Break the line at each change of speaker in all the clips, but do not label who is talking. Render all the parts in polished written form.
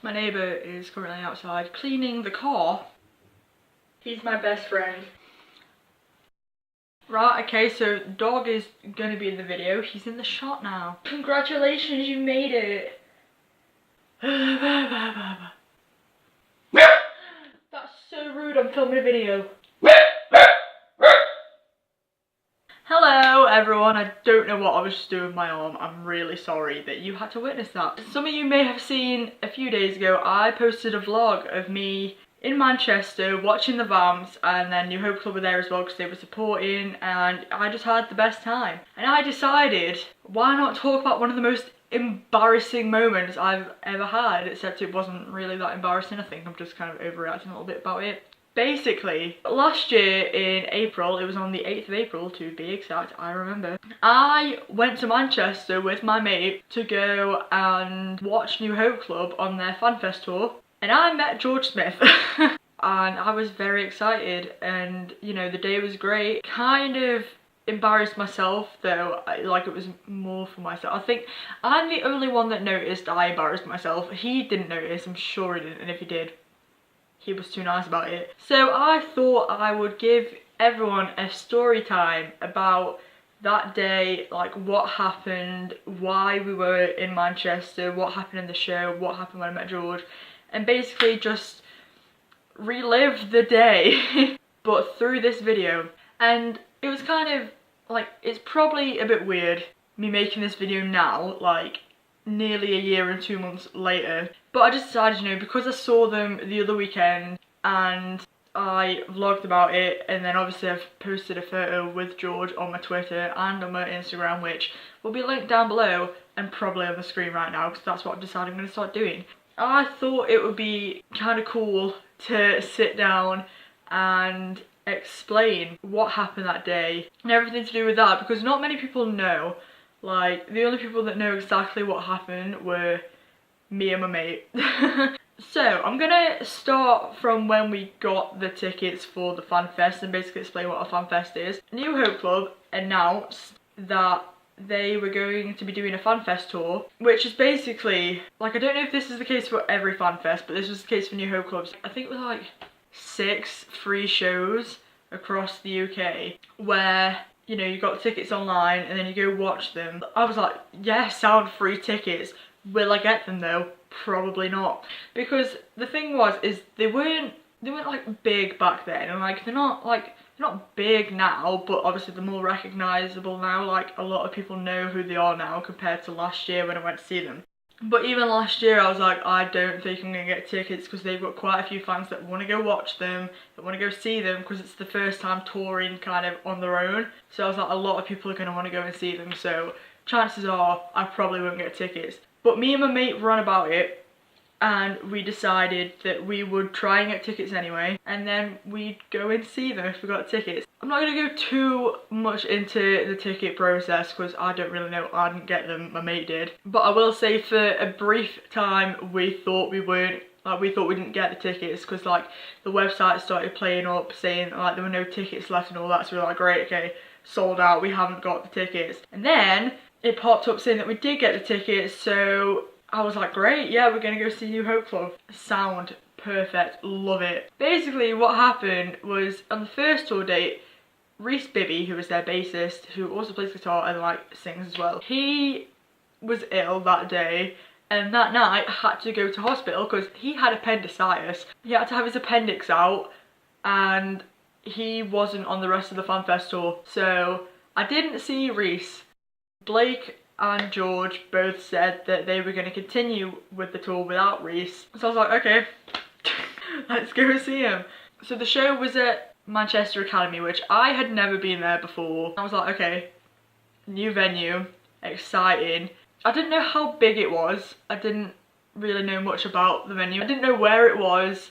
My neighbour is currently outside cleaning the car. He's my best friend. Right, okay, so dog is gonna be in the video. He's in the shot now. Congratulations, you made it. That's so rude, I'm filming a video. Hello everyone, I don't know what I was just doing with my arm. I'm really sorry that you had to witness that. Some of you may have seen a few days ago, I posted a vlog of me in Manchester watching the Vamps, and then New Hope Club were there as well because they were supporting, and I just had the best time. And I decided, why not talk about one of the most embarrassing moments I've ever had, except it wasn't really that embarrassing. I think I'm just kind of overreacting a little bit about it. Basically, last year in April, it was on the 8th of April to be exact, I remember, I went to Manchester with my mate to go and watch New Hope Club on their FanFest tour, and I met George Smith. And I was very excited, and you know, the day was great. Kind of embarrassed myself though, like it was more for myself. I think I'm the only one that noticed I embarrassed myself. He didn't notice, I'm sure he didn't, and if he did, he was too nice about it. So I thought I would give everyone a story time about that day, like what happened, why we were in Manchester, what happened in the show, what happened when I met George, and basically just relive the day but through this video. And it was kind of like, it's probably a bit weird me making this video now, like nearly a year and 2 months later, but I just decided, you know, because I saw them the other weekend and I vlogged about it, and then obviously I've posted a photo with George on my Twitter and on my Instagram, which will be linked down below and probably on the screen right now because that's what I've decided I'm going to start doing. I thought it would be kind of cool to sit down and explain what happened that day and everything to do with that, because not many people know. Like, the only people that know exactly what happened were me and my mate. So, I'm gonna start from when we got the tickets for the FanFest and basically explain what a FanFest is. New Hope Club announced that they were going to be doing a FanFest tour, which is basically, like, I don't know if this is the case for every FanFest, but this was the case for New Hope Club. I think it was like 6 free shows across the UK where, you know, you got tickets online and then you go watch them. I was like, yeah, sound free tickets. Will I get them though? Probably not. Because the thing was, is they weren't like big back then, and like they're not big now, but obviously they're more recognisable now. Like, a lot of people know who they are now compared to last year when I went to see them. But even last year I was like, I don't think I'm going to get tickets because they've got quite a few fans that want to go watch them, that want to go see them, because it's the first time touring kind of on their own. So I was like, a lot of people are going to want to go and see them, so chances are I probably won't get tickets. But me and my mate ran about it, and we decided that we would try and get tickets anyway, and then we'd go and see them if we got tickets. I'm not going to go too much into the ticket process because I don't really know, I didn't get them, my mate did. But I will say, for a brief time we thought we didn't get the tickets because like the website started playing up saying like there were no tickets left and all that, so we were like, great, okay, sold out, we haven't got the tickets. And then it popped up saying that we did get the tickets, so I was like, great, yeah, we're gonna go see New Hope Club. Sound perfect, love it. Basically what happened was, on the first tour date, Reese Bibby, who was their bassist, who also plays guitar and like sings as well, he was ill that day, and that night had to go to hospital because he had appendicitis. He had to have his appendix out, and he wasn't on the rest of the FanFest tour, so I didn't see Reese. Blake and George both said that they were going to continue with the tour without Reese, so I was like, okay, let's go see him. So the show was at Manchester Academy, which I had never been there before. I was like, okay, new venue, exciting. I didn't know how big it was. I didn't really know much about the venue. I didn't know where it was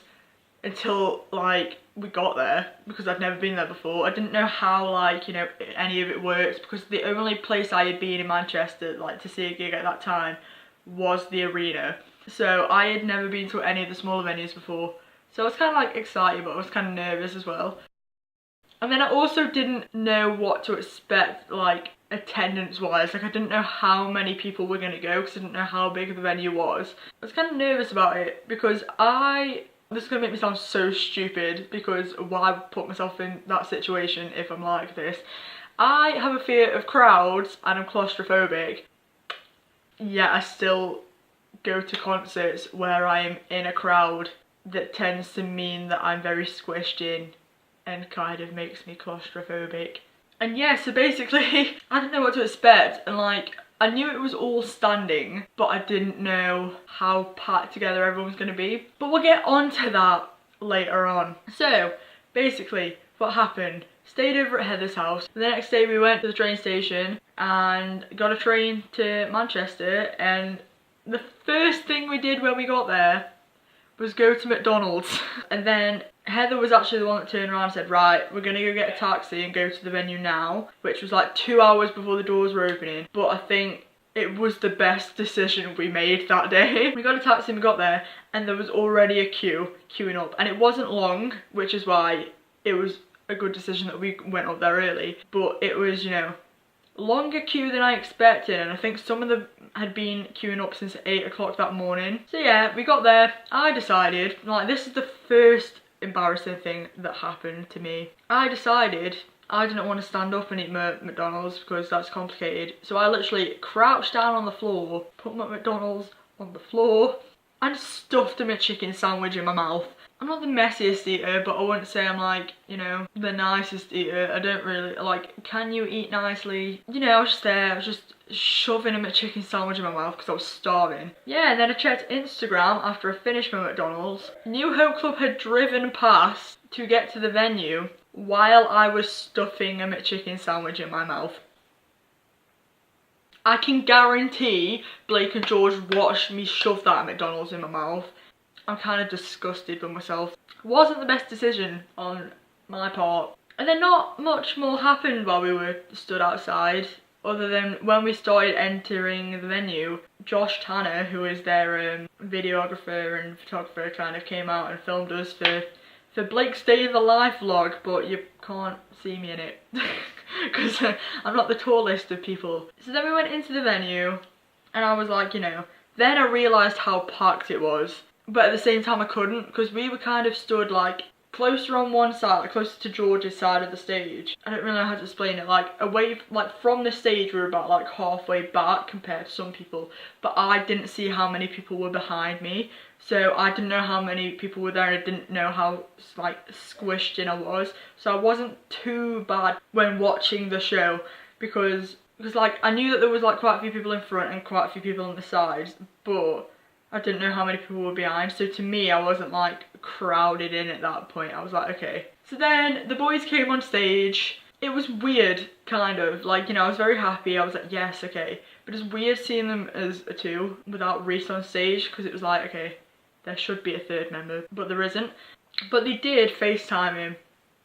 until like we got there, because I'd never been there before. I didn't know how, like, you know, any of it works, because the only place I had been in Manchester like to see a gig at that time was the arena, so I had never been to any of the smaller venues before. So I was kind of like excited, but I was kind of nervous as well. And then I also didn't know what to expect, like attendance wise. Like I didn't know how many people were going to go because I didn't know how big the venue was. I was kind of nervous about it because this is going to make me sound so stupid, because why put myself in that situation if I'm like this? I have a fear of crowds and I'm claustrophobic, yet I still go to concerts where I'm in a crowd that tends to mean that I'm very squished in and kind of makes me claustrophobic. And yeah, so basically I didn't know what to expect, and like I knew it was all standing, but I didn't know how packed together everyone was going to be. But we'll get onto that later on. So basically what happened, stayed over at Heather's house. The next day we went to the train station and got a train to Manchester, and the first thing we did when we got there was go to McDonald's. And then Heather was actually the one that turned around and said, right, we're gonna go get a taxi and go to the venue now, which was like 2 hours before the doors were opening. But I think it was the best decision we made that day. We got a taxi and we got there, and there was already a queuing up, and it wasn't long, which is why it was a good decision that we went up there early. But it was, you know, longer queue than I expected, and I think some of them had been queuing up since 8 o'clock that morning. So yeah, we got there. I decided, like, this is the first embarrassing thing that happened to me. I decided I didn't want to stand up and eat my McDonald's because that's complicated. So I literally crouched down on the floor, put my McDonald's on the floor, and stuffed a chicken sandwich in my mouth. I'm not the messiest eater, but I wouldn't say I'm like, you know, the nicest eater. I don't really, like, can you eat nicely? You know, I was just there, I was just shoving a chicken sandwich in my mouth because I was starving. Yeah, and then I checked Instagram after I finished my McDonald's. New Hope Club had driven past to get to the venue while I was stuffing a chicken sandwich in my mouth. I can guarantee Blake and George watched me shove that McDonald's in my mouth. I'm kind of disgusted with myself. Wasn't the best decision on my part. And then not much more happened while we were stood outside, other than when we started entering the venue, Josh Tanner, who is their videographer and photographer, kind of came out and filmed us for Blake's Day in the Life vlog, but you can't see me in it because I'm not the tallest of people. So then we went into the venue, and I was like, you know, then I realised how packed it was. But at the same time I couldn't, because we were kind of stood like closer on one side, like closer to George's side of the stage. I don't really know how to explain it. Like away, like from the stage we were about like halfway back compared to some people, but I didn't see how many people were behind me. So I didn't know how many people were there, and I didn't know how like squished in I was. So I wasn't too bad when watching the show, because like I knew that there was like quite a few people in front and quite a few people on the sides, but I didn't know how many people were behind, so to me I wasn't like crowded in at that point. I was like, okay. So then the boys came on stage. It was weird, kind of, like, you know, I was very happy. I was like, yes, okay. But it's weird seeing them as a two without Reese on stage, because it was like, okay, there should be a third member, but there isn't. But they did FaceTime him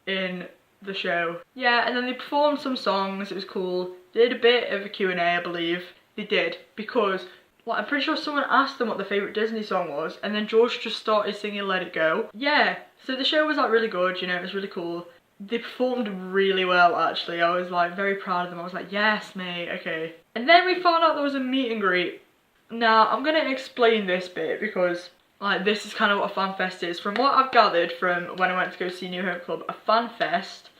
in the show. Yeah, and then they performed some songs, it was cool. They did a bit of a Q&A, I believe. They did, because I'm pretty sure someone asked them what their favourite Disney song was, and then George just started singing Let It Go. Yeah, so the show was like really good, you know, it was really cool. They performed really well, actually. I was like very proud of them. I was like, yes mate, okay. And then we found out there was a meet and greet. Now, I'm gonna explain this bit because like this is kind of what a fan fest is. From what I've gathered from when I went to go see New Hope Club, a fan fest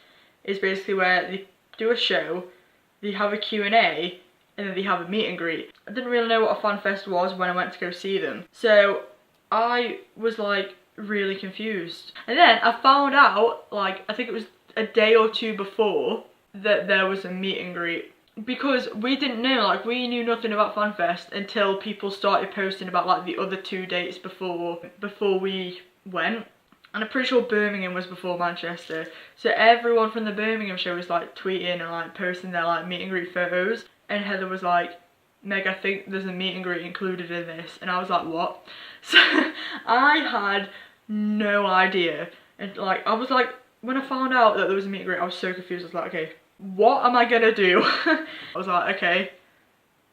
is basically where they do a show, they have a Q&A, and then they have a meet and greet. I didn't really know what a fan fest was when I went to go see them. So I was like really confused. And then I found out, like, I think it was a day or two before, that there was a meet and greet. Because we didn't know, like, we knew nothing about FanFest until people started posting about like the other 2 dates before we went. And I'm pretty sure Birmingham was before Manchester. So everyone from the Birmingham show was like tweeting and like posting their like meet and greet photos. And Heather was like, Meg, I think there's a meet and greet included in this. And I was like, what? So I had no idea. And like, I was like, when I found out that there was a meet and greet, I was so confused. I was like, okay, what am I gonna do? I was like, okay,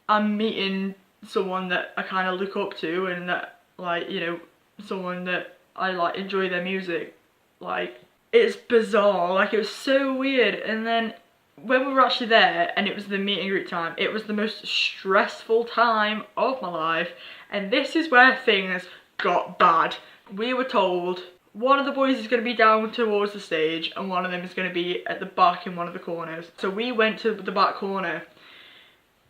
I'm meeting someone that I kind of look up to, and that, like, you know, someone that I like enjoy their music. Like, it's bizarre, like it was so weird. And then when we were actually there and it was the meet and greet time, it was the most stressful time of my life, and this is where things got bad. We were told one of the boys is going to be down towards the stage and one of them is going to be at the back in one of the corners. So we went to the back corner,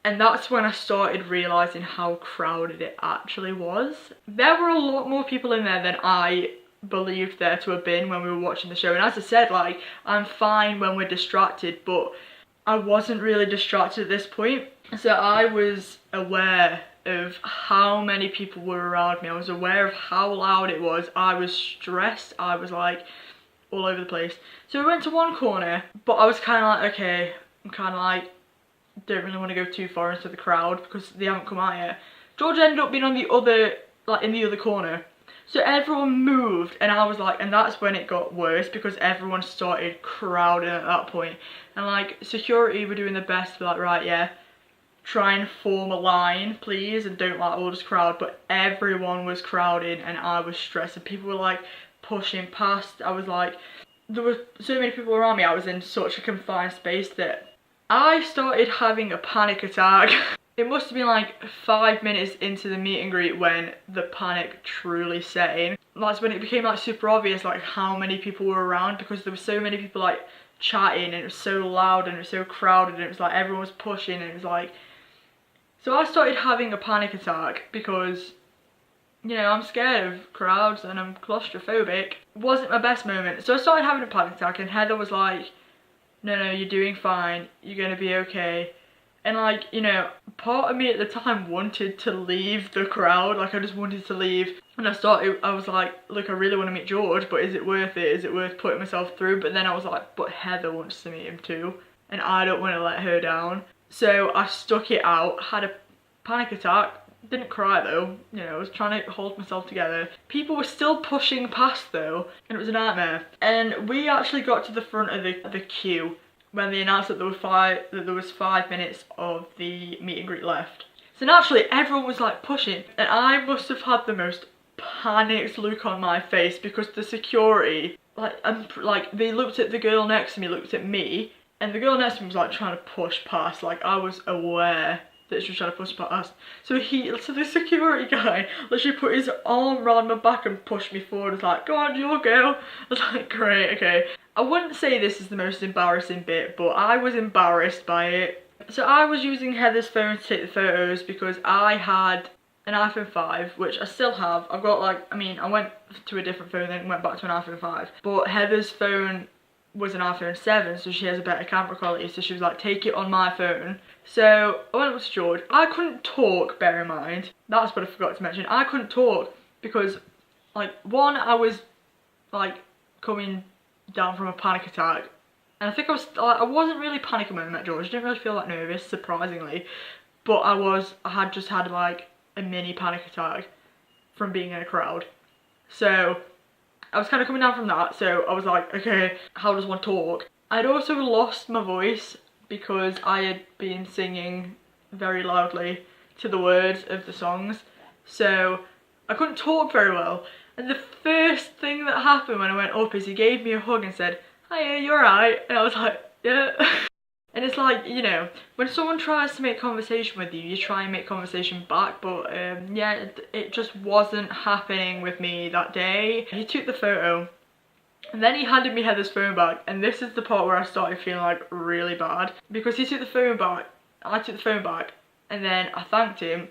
and that's when I started realising how crowded it actually was. There were a lot more people in there than I believed there to have been when we were watching the show. And as I said, like, I'm fine when we're distracted, but I wasn't really distracted at this point. So I was aware of how many people were around me. I was aware of how loud it was. I was stressed. I was like all over the place. So we went to one corner, but I was kind of like, okay, I'm kind of like, don't really want to go too far into the crowd because they haven't come out yet. George ended up being on the other, like in the other corner. So everyone moved, and I was like, and that's when it got worse because everyone started crowding at that point. And like security were doing their best to be like, right, yeah, try and form a line please and don't like all this crowd, but everyone was crowding and I was stressed and people were like pushing past. I was like, there were so many people around me. I was in such a confined space that I started having a panic attack. It must have been like 5 minutes into the meet and greet when the panic truly set in. That's when it became like super obvious like how many people were around, because there were so many people like chatting and it was so loud and it was so crowded and it was like everyone was pushing and it was like... So I started having a panic attack because, you know, I'm scared of crowds and I'm claustrophobic. It wasn't my best moment. So I started having a panic attack and Heather was like, no, you're doing fine, you're gonna be okay. And like, you know, part of me at the time wanted to leave the crowd, like I just wanted to leave. And I was like, look, I really want to meet George, but is it worth it? Is it worth putting myself through? But then I was like, but Heather wants to meet him too, and I don't want to let her down. So I stuck it out, had a panic attack, didn't cry though, you know, I was trying to hold myself together. People were still pushing past though, and it was a nightmare. And we actually got to the front of the queue when they announced that there was 5 minutes of the meet and greet left. So naturally everyone was like pushing, and I must have had the most panicked look on my face because the security, like they looked at the girl next to me, looked at me, and the girl next to me was like trying to push past. Like I was aware that she was trying to push past. So the security guy literally put his arm around my back and pushed me forward. It's like, go on, you'll go. I was like, great, okay. I wouldn't say this is the most embarrassing bit, but I was embarrassed by it. So I was using Heather's phone to take the photos because I had an iPhone 5, which I still have. I've got like, I mean, I went to a different phone then went back to an iPhone 5. But Heather's phone was an iPhone 7, so she has a better camera quality. So she was like, take it on my phone. So I went up to George. I couldn't talk, bear in mind. That's what I forgot to mention. I couldn't talk because, like, one, I was like coming down from a panic attack, and I think I wasn't really panicking when I met George. I didn't really feel that nervous, surprisingly, but I had just had like a mini panic attack from being in a crowd. So I was kind of coming down from that, so I was like, okay, how does one talk? I'd also lost my voice because I had been singing very loudly to the words of the songs, so I couldn't talk very well. And the first thing that happened when I went up is he gave me a hug and said, hiya, you alright? And I was like, yeah. And it's like, you know, when someone tries to make conversation with you, you try and make conversation back, but yeah, it just wasn't happening with me that day. He took the photo, and then he handed me Heather's phone back, and this is the part where I started feeling like really bad, because he took the phone back, I took the phone back, and then I thanked him,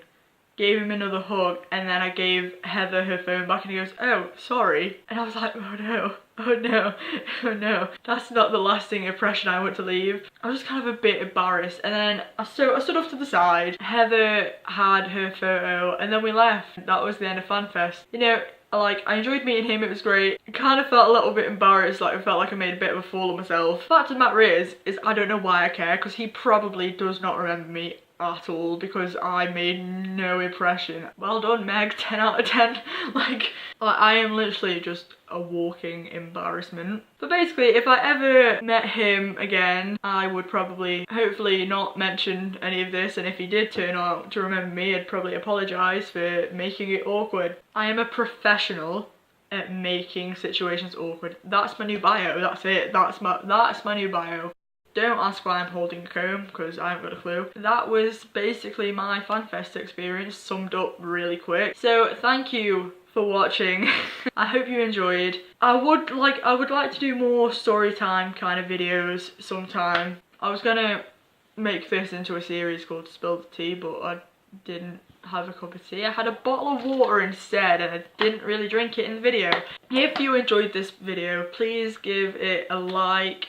gave him another hug, and then I gave Heather her phone back, and he goes, oh, sorry. And I was like, oh no, oh no, oh no. That's not the lasting impression I want to leave. I was just kind of a bit embarrassed, and then I stood off to the side. Heather had her photo, and then we left. That was the end of FanFest. You know, I enjoyed meeting him, it was great. I kind of felt a little bit embarrassed, like I felt like I made a bit of a fool of myself. The fact of the matter is I don't know why I care, because he probably does not remember me at all, because I made no impression. Well done, Meg, 10 out of 10. Like I am literally just a walking embarrassment. But basically, if I ever met him again, I would probably, hopefully, not mention any of this, and if he did turn out to remember me, I'd probably apologise for making it awkward. I am a professional at making situations awkward. That's my new bio, that's it, that's my new bio. Don't ask why I'm holding a comb because I haven't got a clue. That was basically my FanFest experience summed up really quick. So thank you for watching. I hope you enjoyed. I would like to do more story time kind of videos sometime. I was gonna make this into a series called Spill the Tea, but I didn't have a cup of tea. I had a bottle of water instead and I didn't really drink it in the video. If you enjoyed this video, please give it a like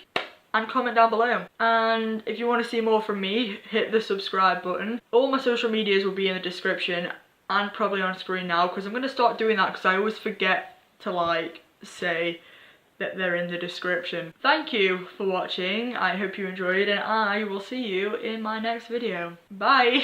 and comment down below. And if you want to see more from me, hit the subscribe button. All my social medias will be in the description and probably on screen now, because I'm going to start doing that because I always forget to like say that they're in the description. Thank you for watching. I hope you enjoyed and I will see you in my next video. Bye!